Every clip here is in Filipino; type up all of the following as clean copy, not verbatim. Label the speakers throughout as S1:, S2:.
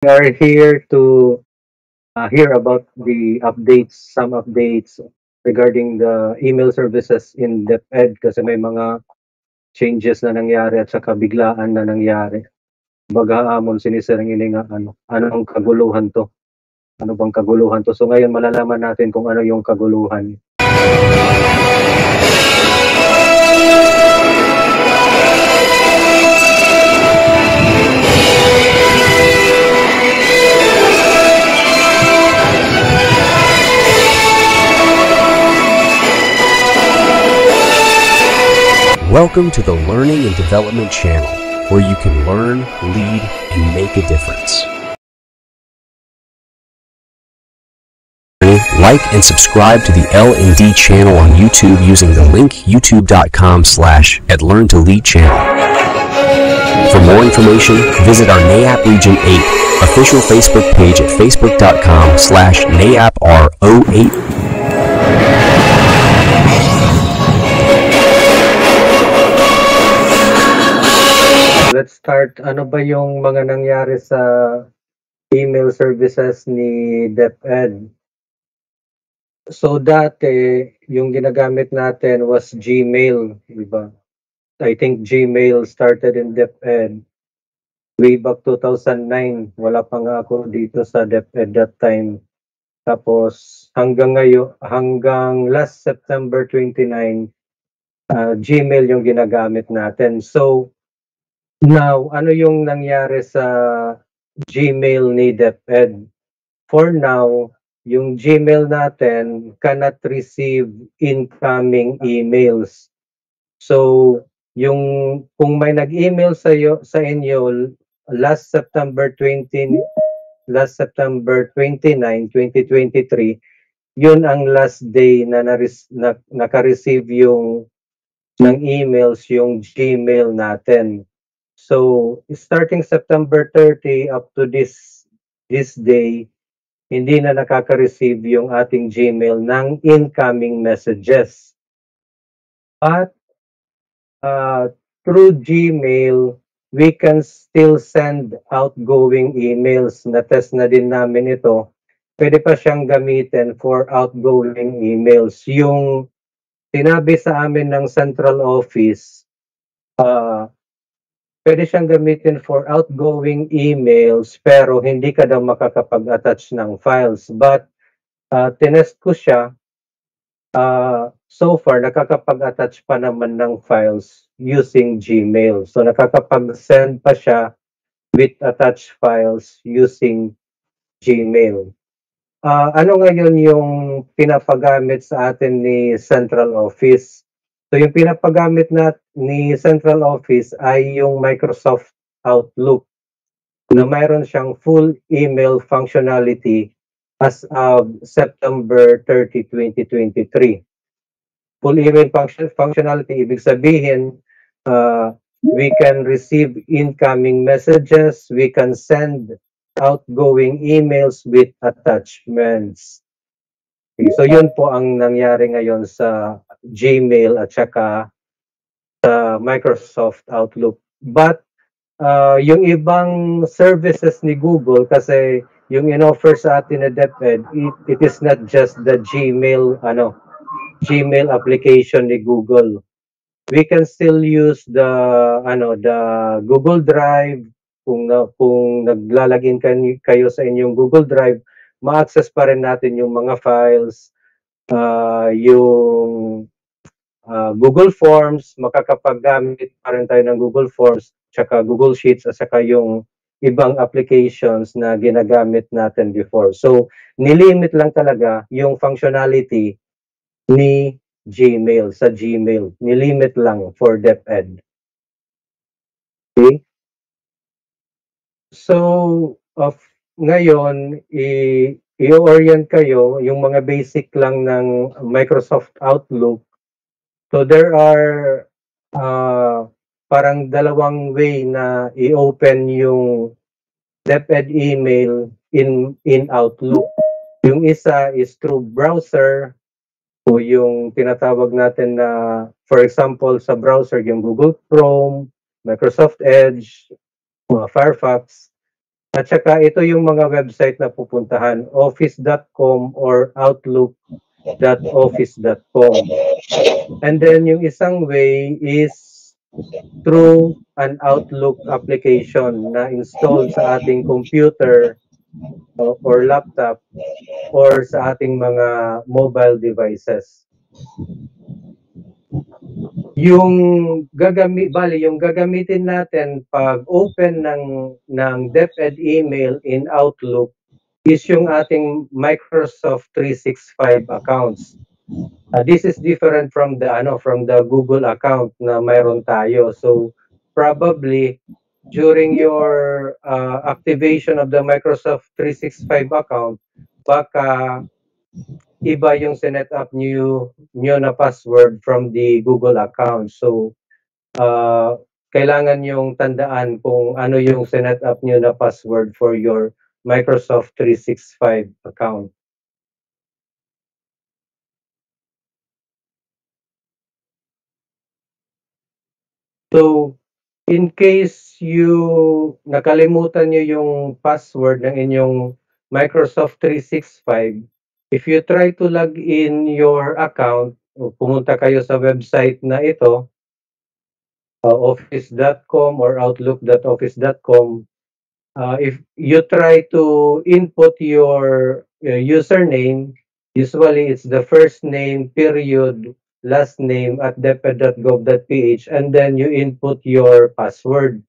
S1: We are here to hear about the updates, some updates regarding the email services in DepEd kasi may mga changes na nangyari at saka biglaan na nangyari. Baga amon sinisirang ini nga anong kaguluhan to? Ano bang kaguluhan to? So ngayon malalaman natin kung ano yung kaguluhan.
S2: Welcome to the Learning and Development Channel, where you can learn, lead, and make a difference. Like and subscribe to the L&D channel on YouTube using the link youtube.com/@learn-to-lead channel. For more information, visit our NAAP Region 8 official Facebook page at facebook.com/NAAPRO8.
S1: Let's start. Ano ba yung mga nangyari sa email services ni DepEd? So dati, yung ginagamit natin was Gmail, di ba? I think Gmail started in DepEd way back 2009. Wala pa nga ako dito sa DepEd that time. Tapos hanggang ngayon, hanggang last September 29, Gmail yung ginagamit natin. So now, ano yung nangyari sa Gmail ni DepEd? For now, yung Gmail natin cannot receive incoming emails. So, yung kung may nag-email sa inyo last September 29, 2023, yun ang last day na naka-receive yung ng emails yung Gmail natin. So, starting September 30 up to this day, hindi na nakaka-receive yung ating Gmail ng incoming messages. But through Gmail, we can still send outgoing emails. Na-test na din namin ito. Pwede pa siyang gamitin for outgoing emails. Yung sinabi sa amin ng central office, pwede siyang gamitin for outgoing emails pero hindi ka daw makakapag-attach ng files. But tinest ko siya, so far nakakapag-attach pa naman ng files using Gmail. So nakakapag-send pa siya with attached files using Gmail. Ano ngayon yung pinapagamit sa atin ni Central Office? So yung pinapagamit ni Central Office ay yung Microsoft Outlook na mayroon siyang full email functionality as of September 30, 2023. Full email functionality, ibig sabihin, we can receive incoming messages, we can send outgoing emails with attachments. Okay, so yun po ang nangyari ngayon sa Gmail at saka sa Microsoft Outlook. But yung ibang services ni Google, kasi yung in-offer sa atin na DepEd, it is not just the Gmail application ni Google. We can still use the Google Drive. Kung naglalagin kayo sa inyong Google Drive, ma-access pa rin natin yung mga files, yung Google Forms, makakapaggamit pa rin tayo ng Google Forms, tsaka Google Sheets, at saka yung ibang applications na ginagamit natin before. So, nilimit lang talaga yung functionality ni Gmail, sa Gmail. Nilimit lang for DepEd. Okay? So, ngayon, i-orient kayo yung mga basic lang ng Microsoft Outlook. So, there are parang dalawang way na i-open yung DepEd email in Outlook. Yung isa is through browser, o yung tinatawag natin na, for example, sa browser, yung Google Chrome, Microsoft Edge, Firefox. At saka ito yung mga website na pupuntahan, office.com or outlook.office.com. And then yung isang way is through an Outlook application na install sa ating computer or laptop or sa ating mga mobile devices. Yung yung gagamitin natin pag open ng DepEd email in Outlook is yung ating Microsoft 365 accounts. This is different from the Google account na mayroon tayo. So probably during your activation of the Microsoft 365 account, baka iba yung sinet up nyo na password from the Google account. So kailangan yung tandaan kung ano yung sinet up nyo na password for your Microsoft 365 account. So, in case nakalimutan nyo yung password ng inyong Microsoft 365, if you try to log in your account, pumunta kayo sa website na ito, office.com or outlook.office.com, if you try to input your username, usually it's the first name, period, last name at deped.gov.ph, and then you input your password.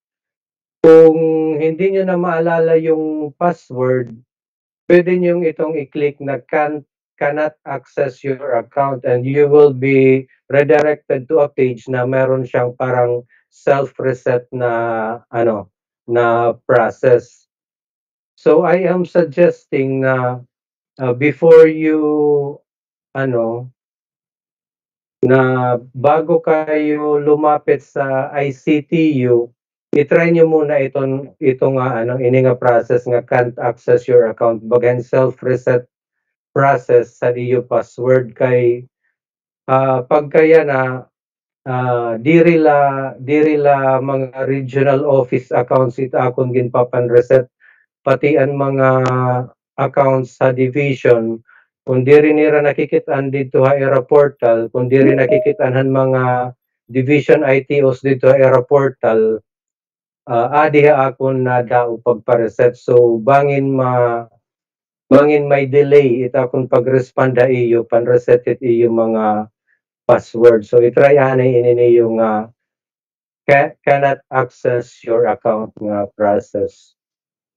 S1: Kung hindi nyo na maalala yung password, pwede nyo itong i-click na cannot access your account and you will be redirected to a page na meron siyang parang self-reset na process. So I am suggesting na before you na bago kayo lumapit sa ICTU, i-try nyo muna itong ini nga process nga can't access your account bagan self-reset process sa iyo password kay pagkaya na dirila mga regional office accounts akon ginpapan-reset pati ang mga accounts sa division kung di rin nila nakikitaan dito ha era portal, kung di rin nakikitaan mga division ITOs dito ha era portal, adi ha akon na daw pagpa-reset. So bangin may delay ita akong pag-respond iyo, pan-reset it iyo mga password. So itry anay ini yung cannot access your account nga process.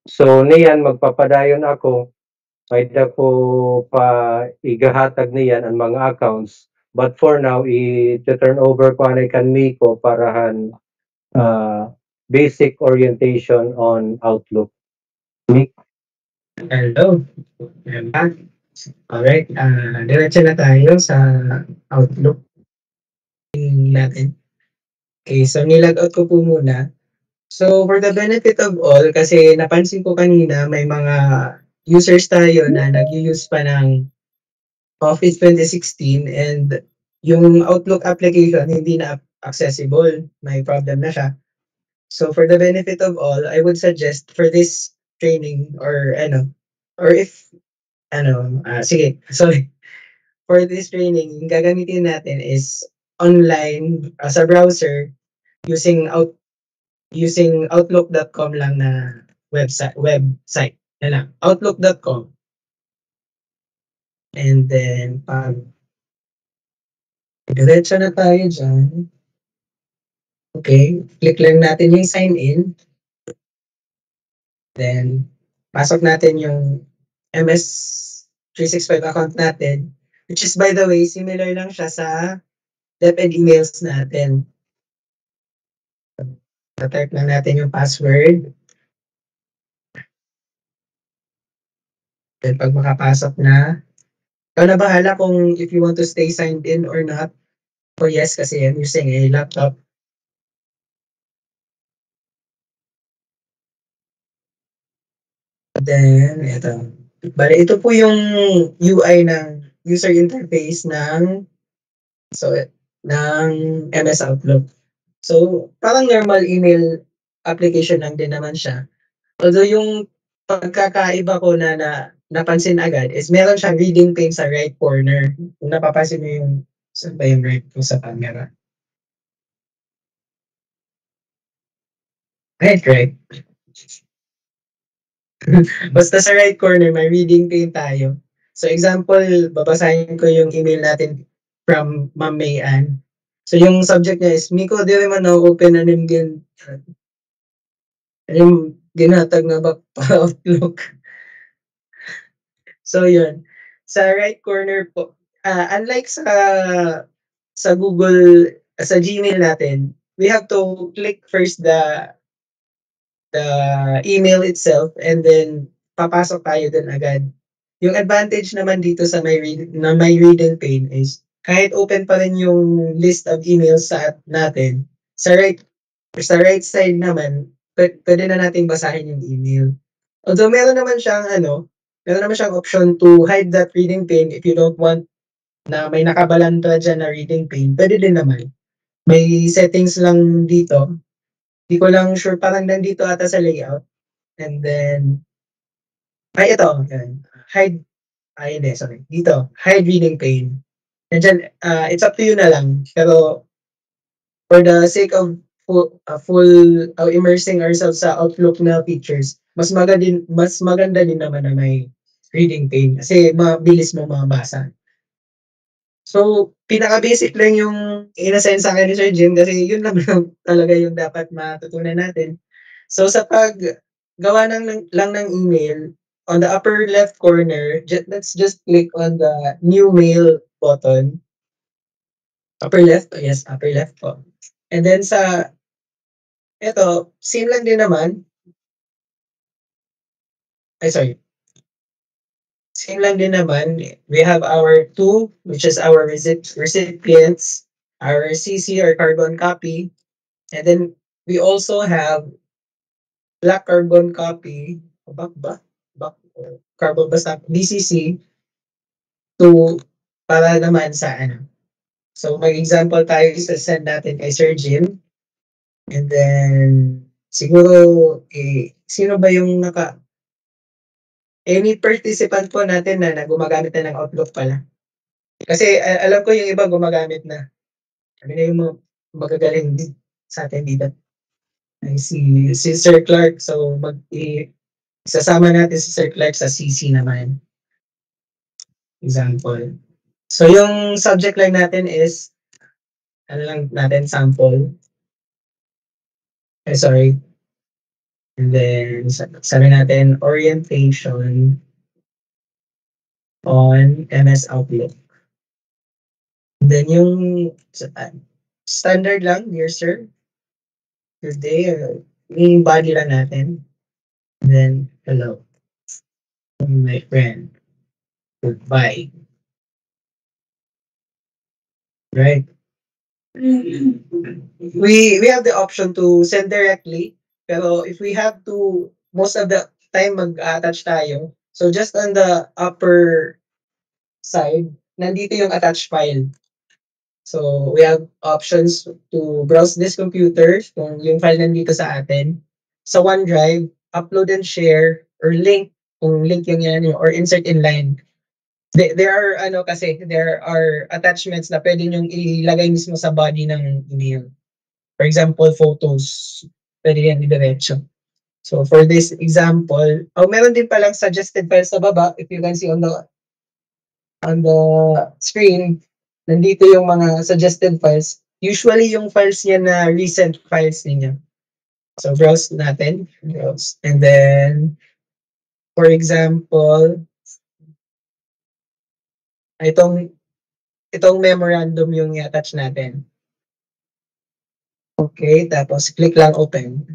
S1: So niyan magpapadayon ako may dako pa igahatag niyan ang mga accounts. But for now, i-turn over ko anay kan Miko parahan basic orientation on Outlook.
S3: Hello. I'm back. Alright, diretso na tayo sa Outlook natin. Okay, so nilag-out ko po muna. So for the benefit of all, kasi napansin ko kanina may mga users tayo na nag-use pa ng Office 2016 and yung Outlook application hindi na accessible. May problem na siya. So for the benefit of all, I would suggest for this training or if sige, sorry. For this training, yung gagamitin natin is online sa browser using outlook.com lang na website. Yan lang, outlook.com. And then diretso na tayo dyan. Okay, click lang natin yung sign in. Then pasok natin yung MS 365 account natin, which is by the way, similar lang siya sa DepEd emails natin. Type lang natin yung password. Then pag makapasok na, ikaw na bahala kung if you want to stay signed in or not. Or yes, kasi I'm using a laptop. Then, ito po yung UI ng user interface ng MS Outlook. So, parang normal email application lang din naman siya. Although yung pagkakaiba ko na napansin agad is meron siyang reading pane sa right corner. Kung napapansin mo yung saan ba yung right ko sa camera? Right. Basta sa right corner, may reading pane tayo. So example, babasahin ko yung email natin from Ma'am Mayan. So yung subject niya is, Miko, di rin man open na rin yung ginatag na ba pa-outlook. So yun, sa right corner po, unlike sa Google, sa Gmail natin, we have to click first the email itself and then papasok tayo dun agad. Yung advantage naman dito sa may reading pane is kahit open pa rin yung list of emails natin, sa right side naman, pwede na nating basahin yung email. Although meron naman siyang option to hide that reading pane if you don't want na may nakabalanta dyan na reading pane. Pwede din naman. May settings lang dito. Di ko lang sure, parang nandito ata sa layout. And then, ito. Hide, hindi, sorry. Dito, hide reading pane. And dyan, it's up to you na lang. Pero, for the sake of immersing ourselves sa Outlook na features, mas maganda din naman na may reading pane kasi mabilis mo mabasa. So, pinaka-basic lang yung inassign sa akin ni Sir Jim kasi yun lang talaga yung dapat matutunan natin. So, sa paggawa lang ng email, on the upper left corner, let's just click on the new mail button. Upper left? Yes, upper left po. And then ito, same lang din naman. Sorry. Same lang din naman. We have our two, which is our recipients, our CC or carbon copy. And then we also have black carbon copy, carbon basta BCC to para naman sa ano. So mag-example tayo sa send natin kay Sir Jim. And then siguro sino ba yung any participant po natin na gumagamit na ng Outlook pala. Kasi alam ko yung iba gumagamit na. Kami na yung magagaling sa atin dito. Ay, si Sir Clark. So sasama natin si Sir Clark sa CC naman. Example. So yung subject line natin is lang natin sample. Sorry. And then sabi natin orientation on MS Outlook. And then yung standard lang, dear sir. Good day. Yung body lang natin. And then hello. My friend. Goodbye. Right. We have the option to send directly. Pero if we have to, most of the time mag-attach tayo. So just on the upper side, nandito yung attached file. So we have options to browse this computer kung yung file nandito sa atin. Sa OneDrive, upload and share, or link, kung link yung yan, or insert in line. There are attachments na pwede nyong ilagay mismo sa body ng email. For example, photos. Pwede yan diretso. So for this example, meron din palang suggested files sa baba. If you can see on the screen, nandito yung mga suggested files. Usually yung files niya na recent files niya. So browse natin. Browse. And then, for example, itong memorandum yung i-attach natin. Okay, tapos click lang open.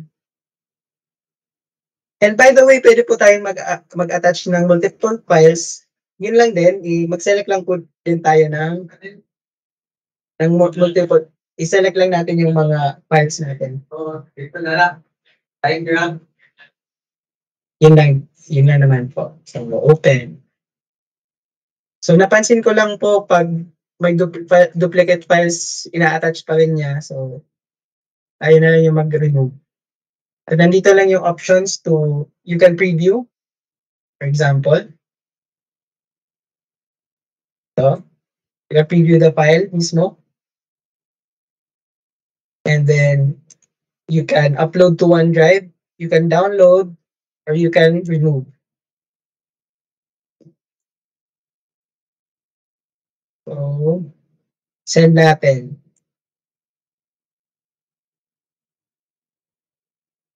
S3: And by the way, pwede po tayong mag-attach ng multiple files. Yun lang din, mag-select lang po din tayo ng multiple. I-select lang natin yung mga files natin. So, ito na lang. Diagram. Yun lang naman po. So, open. So, napansin ko lang po pag may duplicate files, ina-attach pa rin niya. So, ayun na lang yung mag-remove. At nandito lang yung options you can preview For example, ito, preview the file mismo. And then you can upload to OneDrive, you can download, or you can remove. So, send natin.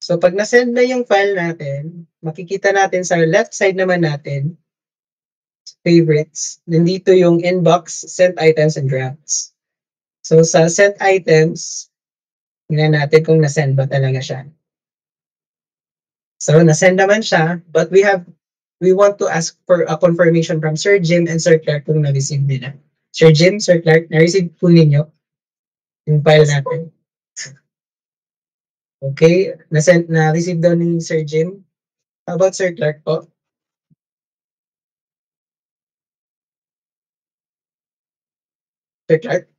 S3: So, pag na-send na yung file natin, makikita natin sa left side naman natin, favorites, nandito yung inbox, sent items, and drafts. So, sa sent items, tingnan natin kung na-send ba talaga siya. So, na-send naman siya, but we want to ask for a confirmation from Sir Jim and Sir Clark kung na-receive nila. Sir Jim, Sir Clark, na-receive po ninyo yung file natin. Okay, na-receive daw ni Sir Jim. How about Sir Clark po? Sir Clark?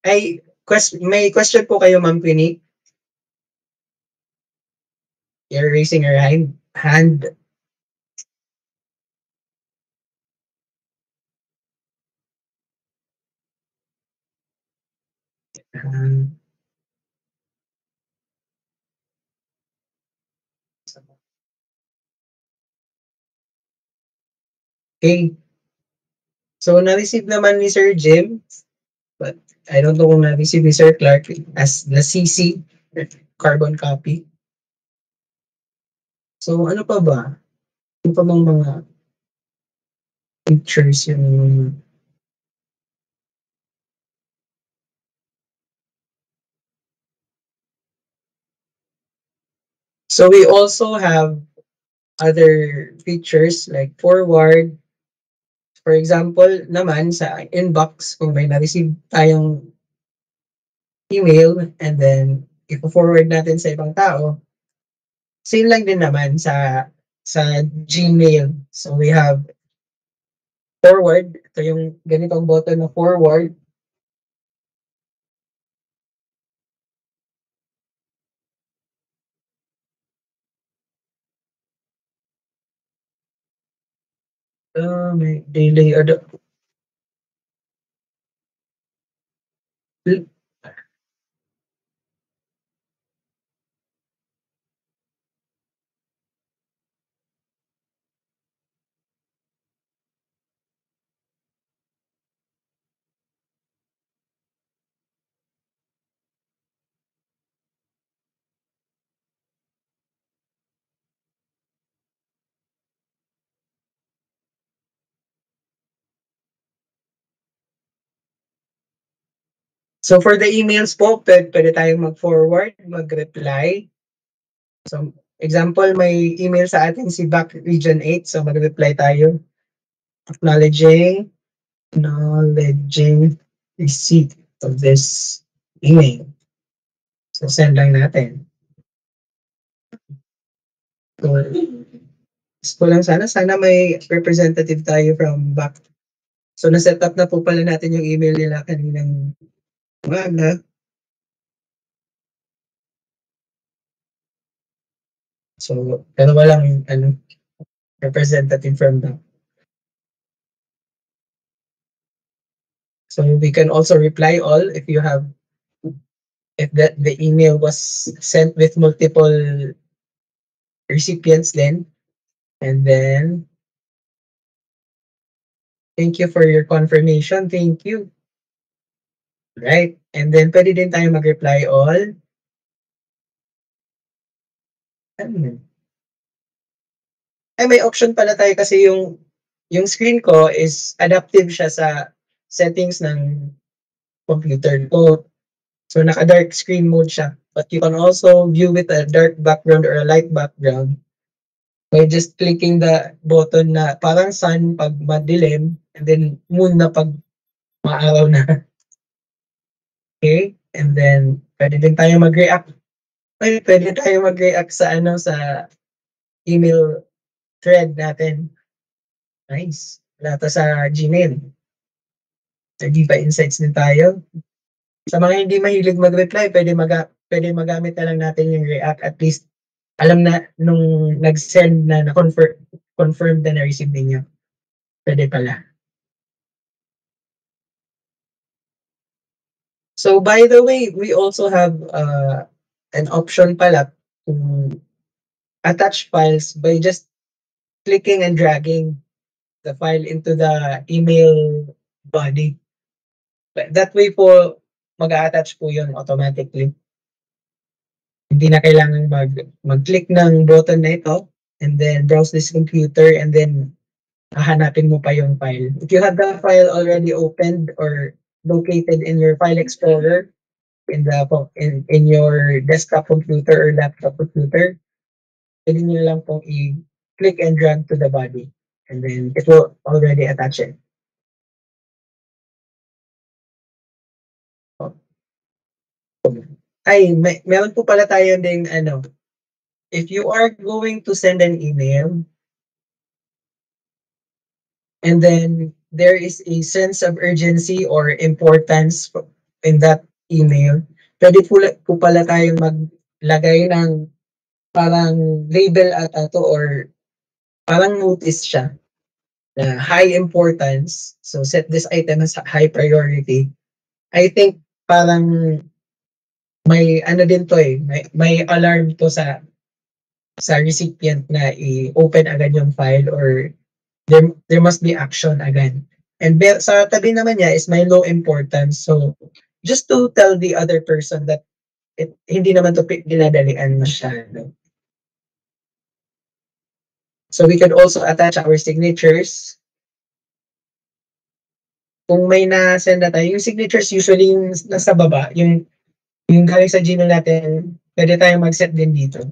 S3: Ay, may question po kayo, Ma'am Queenie. You're raising your hand. Okay. So, na-receive naman ni Sir Jim, but I don't know kung na-receive ni Sir Clark as the CC, carbon copy. So, ano pa ba? Ano pa bang mga pictures yung... So, we also have other features like forward. For example, naman sa inbox, kung may na-receive tayong email and then i-forward natin sa ibang tao, same lang din naman sa Gmail. So we have forward. Ito yung ganitong button na forward. May delay. So for the emails po, pwede tayong mag-forward, mag-reply. So example, may email sa atin si Back Region 8. So mag-reply tayo. Acknowledging receipt of this email. So send lang natin. So, gusto lang sana may representative tayo from Back. So na-set up na po pala natin yung email nila kaninang umaga. So, pero walang representative from Back. So we can also reply all if the email was sent with multiple recipients then. And then, thank you for your confirmation. Thank you. Right? And then, pwede din tayo mag-reply all. Ay, may option pala tayo kasi yung screen ko is adaptive siya sa settings ng computer ko. So, naka-dark screen mode siya. But you can also view with a dark background or a light background by just clicking the button na parang sun pag madilim and then moon na pag maaraw na. Okay? And then, pwede din tayo mag-react. Pwede tayo mag-react sa email thread natin. Nice. Wala to sa Gmail. Hindi pa insights din tayo. Sa mga hindi mahilig mag-reply, pwede magamit na lang natin yung React. At least alam na nung nag-send na confirm na na-receive ninyo. Pwede pala. So by the way, we also have an option pala to attach files by just clicking and dragging the file into the email body. That way po, mag-a-attach po yun automatically. Hindi na kailangan mag-click ng button na ito and then browse this computer and then hahanapin mo pa yung file. If you have the file already opened or located in your file explorer in your desktop computer or laptop computer, pwede nyo lang pong i-click and drag to the body and then it will already attach it. Ay, meron po pala tayo ding if you are going to send an email and then there is a sense of urgency or importance in that email, pwede po pala tayong maglagay ng parang label ata to or parang notice siya na high importance. So set this item as high priority. I think parang may din to may alarm to sa recipient na i-open agad yung file or there must be action agad. And sa tabi naman niya is may low importance. So just to tell the other person that hindi naman to dinadalian masyado. So we could also attach our signatures. Kung may na-send na tayo, yung signatures usually yung nasa baba, yung galing sa Gmail natin, pwede tayong mag-set din dito.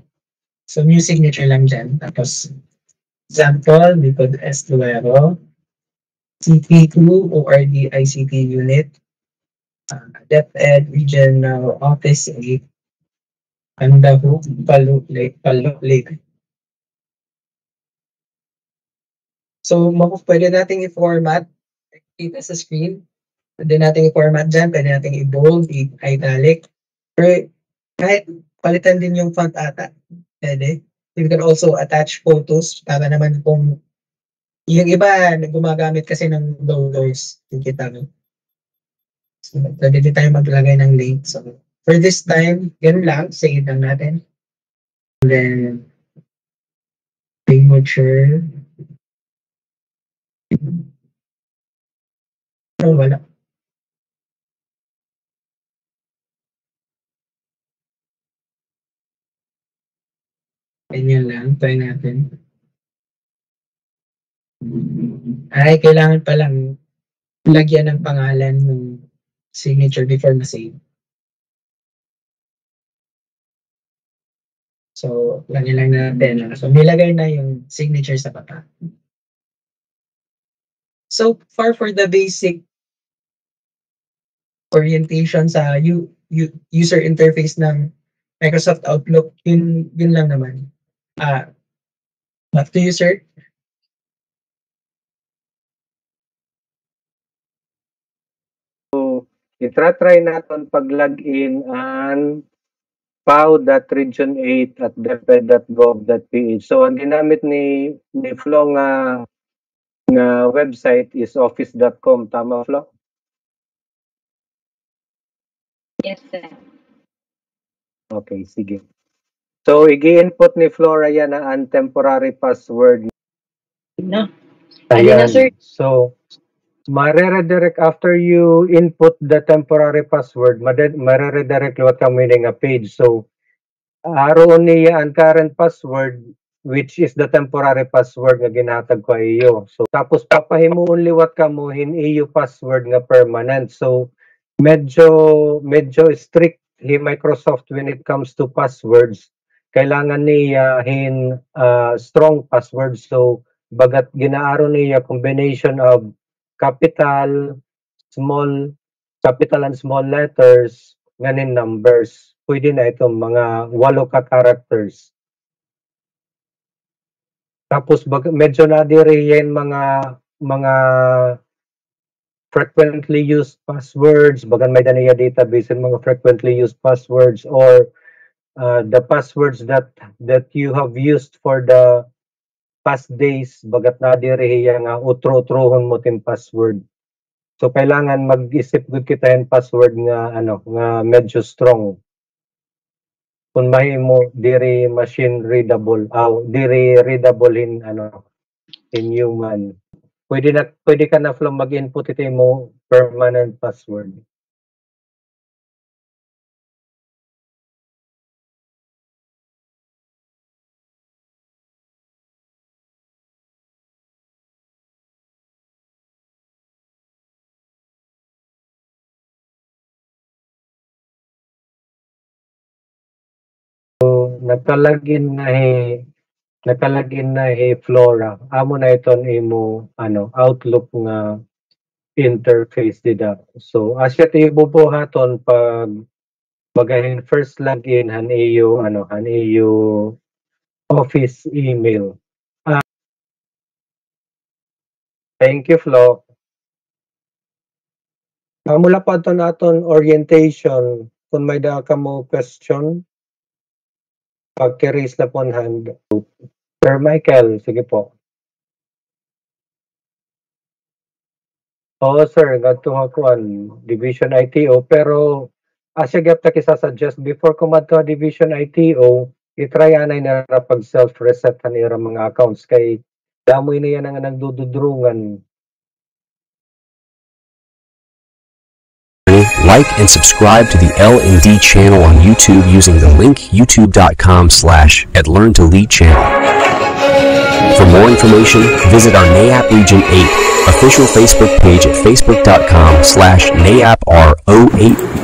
S3: So new signature lang dyan. Tapos example, we could Estuero, CP2, ORD-ICT unit, DepEd Regional Office 8, Pandaho, Palu Lake. So, pwede nating i-format. Kita sa screen. Pwede nating i-format dyan. Pwede nating i-bold, i-italic. Pero kahit palitan din yung font ata. Pwede. You can also attach photos para naman kung yung iba gumagamit kasi ng logos. Kita mo. So, pwede din tayo maglagay ng link. So, for this time, ganun lang. Save lang natin. And then, signature. Oh, wala. Ganyan lang. Try natin. Ay, kailangan palang lagyan ng pangalan ng signature before ma-save. So, lagyan lang natin. So, nilagay na yung signature sa baba. So far for the basic orientation sa user interface ng Microsoft Outlook, yun lang naman. Back to you, sir.
S1: So, try natin pag-login ang pau.region8@deped.gov.ph. So, ang ginamit ni Flo nga website is office.com. Tama, Flo?
S4: Yes, sir.
S1: Okay, sige. So, i-input ni Flora yan ang temporary password.
S4: No. Ayan na, sir.
S1: So, mare-redirect after you input the temporary password, mare-redirect what kami nga page. So, aroon niya ang current password which is the temporary password nga ginatag ko iyo. So, tapos papahimuon liwat kamo hin iyo password nga permanent. So, medyo strict hi Microsoft when it comes to passwords. Kailangan niya hin strong password. So, bagat ginaaro niya combination of capital, capital and small letters, nganin numbers. Pwede na itong mga 8 ka characters. Tapos medyo nadiri yan mga frequently used passwords, bagan may daniya database and mga frequently used passwords or the passwords that you have used for the past days bagat na diriya nga utro-utrohon mo tin password. So kailangan mag-isip gud kita yung password nga nga medyo strong. Kung mahimo diri machine readable, diri readable in human. Pwede ka na Flo mag-input ito mo permanent password. Nakalagin na Flora. Amo na iton imo Outlook nga interface dida. So asya ti bubuhaton pag bagahin first login han iyo office email. Thank you Flo. Mula pa naton orientation kung may da ka mo question. Pag-raise na po hand. Sir Michael, sige po. Oo sir, gadto kuan Division ITO pero asya gyud ta kisasuggest before kumadto Division ITO, i-try anay na pag self-reset kanira mga accounts kay damoy na yan ang nagdududrungan.
S2: Like and subscribe to the L&D channel on YouTube using the link youtube.com/@learn2lead channel. For more information, visit our NAIAP Region 8 official Facebook page at facebook.com/NAIAPR08.